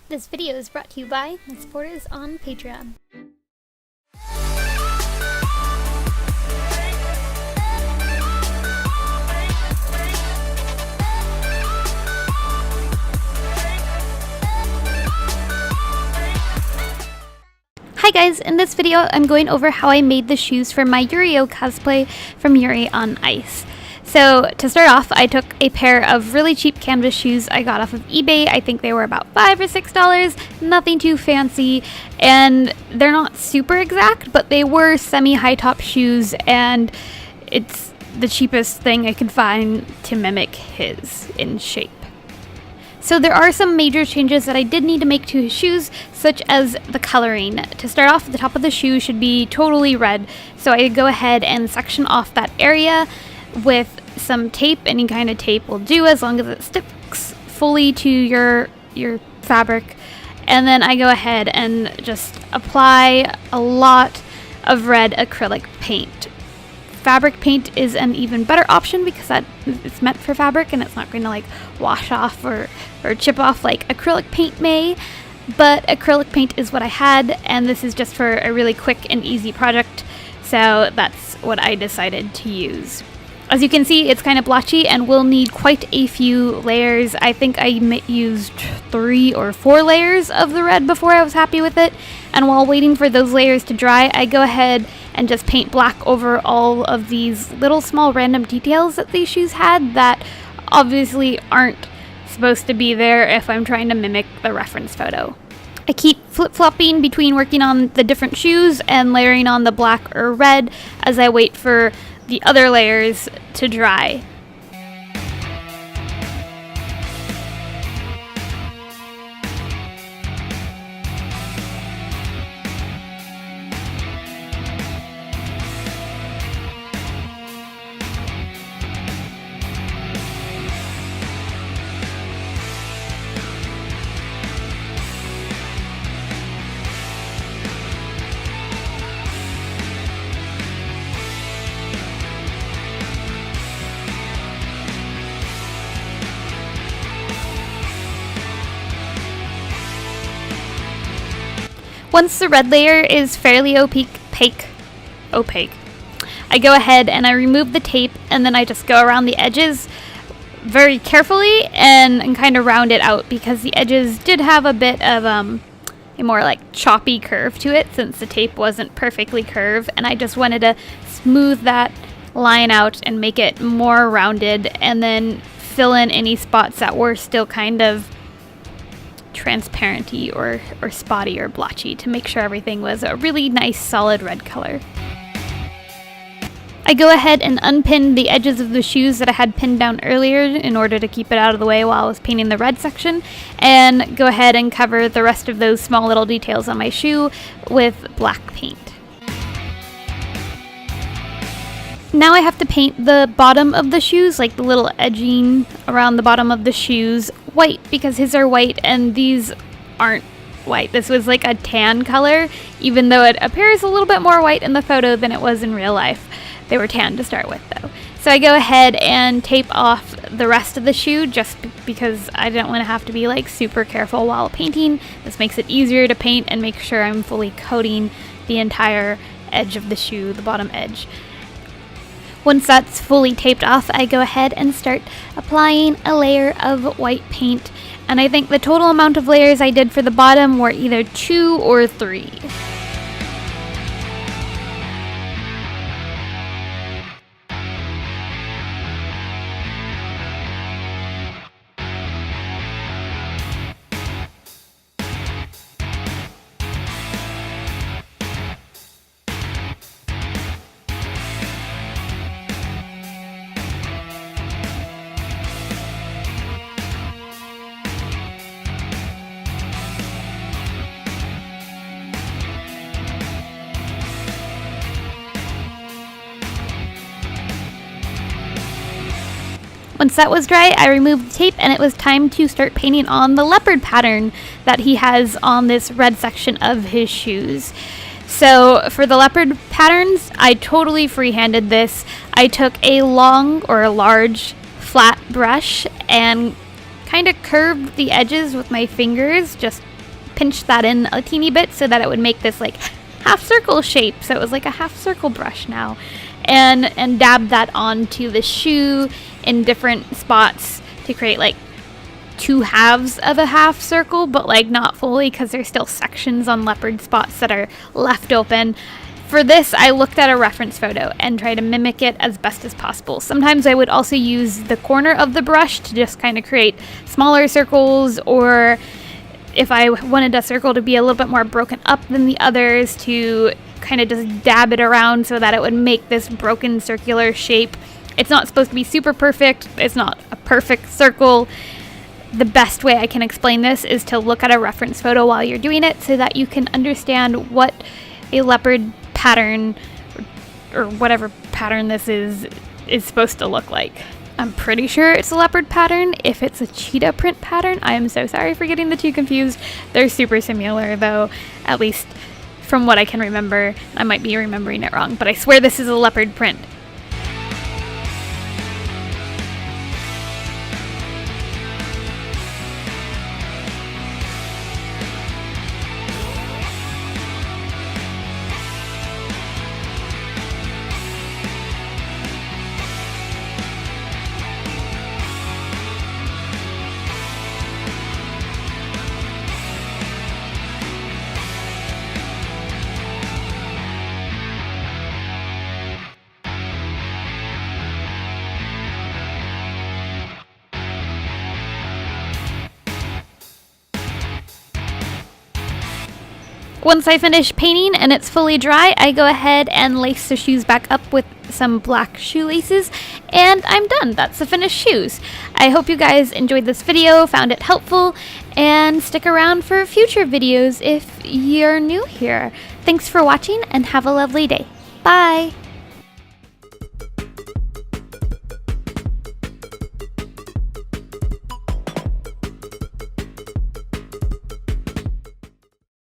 This video is brought to you by my supporters on Patreon. Hi guys, in this video I'm going over how I made the shoes for my Yuri cosplay from Yuri on Ice. So to start off, I took a pair of really cheap canvas shoes I got off of eBay. I think they were about $5 or $6, nothing too fancy, and they're not super exact, but they were semi-high top shoes, and it's the cheapest thing I could find to mimic his in shape. So there are some major changes that I did need to make to his shoes, such as the coloring. To start off, the top of the shoe should be totally red, so I go ahead and section off that area with some tape. Any kind of tape will do as long as it sticks fully to your fabric. And then I go ahead and just apply a lot of red acrylic paint. Fabric paint is an even better option because it's meant for fabric and it's not going to like wash off or chip off like acrylic paint may. But acrylic paint is what I had, and this is just for a really quick and easy project, so that's what I decided to use. As you can see, it's kind of blotchy and will need quite a few layers. I think I used 3 or 4 layers of the red before I was happy with it. And while waiting for those layers to dry, I go ahead and just paint black over all of these little small random details that these shoes had that obviously aren't supposed to be there if I'm trying to mimic the reference photo. I keep flip-flopping between working on the different shoes and layering on the black or red as I wait for the other layers to dry. Once the red layer is fairly opaque, I go ahead and I remove the tape, and then I just go around the edges very carefully and kind of round it out because the edges did have a bit of a more like choppy curve to it since the tape wasn't perfectly curved, and I just wanted to smooth that line out and make it more rounded and then fill in any spots that were still kind of transparenty or spotty or blotchy to make sure everything was a really nice solid red color. I go ahead and unpin the edges of the shoes that I had pinned down earlier in order to keep it out of the way while I was painting the red section, and go ahead and cover the rest of those small little details on my shoe with black paint. Now I have to paint the bottom of the shoes, like the little edging around the bottom of the shoes, white because his are white and these aren't white. This was like a tan color, even though it appears a little bit more white in the photo than it was in real life. They were tan to start with though. So I go ahead and tape off the rest of the shoe just because I didn't want to have to be like super careful while painting. This makes it easier to paint and make sure I'm fully coating the entire edge of the shoe, the bottom edge. Once that's fully taped off, I go ahead and start applying a layer of white paint, and I think the total amount of layers I did for the bottom were either 2 or 3. Once that was dry, I removed the tape and it was time to start painting on the leopard pattern that he has on this red section of his shoes. So for the leopard patterns, I totally freehanded this. I took a long or a large flat brush and kind of curved the edges with my fingers, just pinched that in a teeny bit so that it would make this like half circle shape. So it was like a half circle brush now. And dabbed that onto the shoe in different spots to create like two halves of a half circle, but like not fully because there's still sections on leopard spots that are left open. For this, I looked at a reference photo and tried to mimic it as best as possible. Sometimes I would also use the corner of the brush to just kind of create smaller circles, or if I wanted a circle to be a little bit more broken up than the others, to kind of just dab it around so that it would make this broken circular shape. It's not supposed to be super perfect. It's not a perfect circle. The best way I can explain this is to look at a reference photo while you're doing it so that you can understand what a leopard pattern or whatever pattern this is supposed to look like. I'm pretty sure it's a leopard pattern. If it's a cheetah print pattern, I am so sorry for getting the two confused. They're super similar though, at least from what I can remember. I might be remembering it wrong, but I swear this is a leopard print. Once I finish painting and it's fully dry, I go ahead and lace the shoes back up with some black shoelaces, and I'm done. That's the finished shoes. I hope you guys enjoyed this video, found it helpful, and stick around for future videos if you're new here. Thanks for watching and have a lovely day. Bye!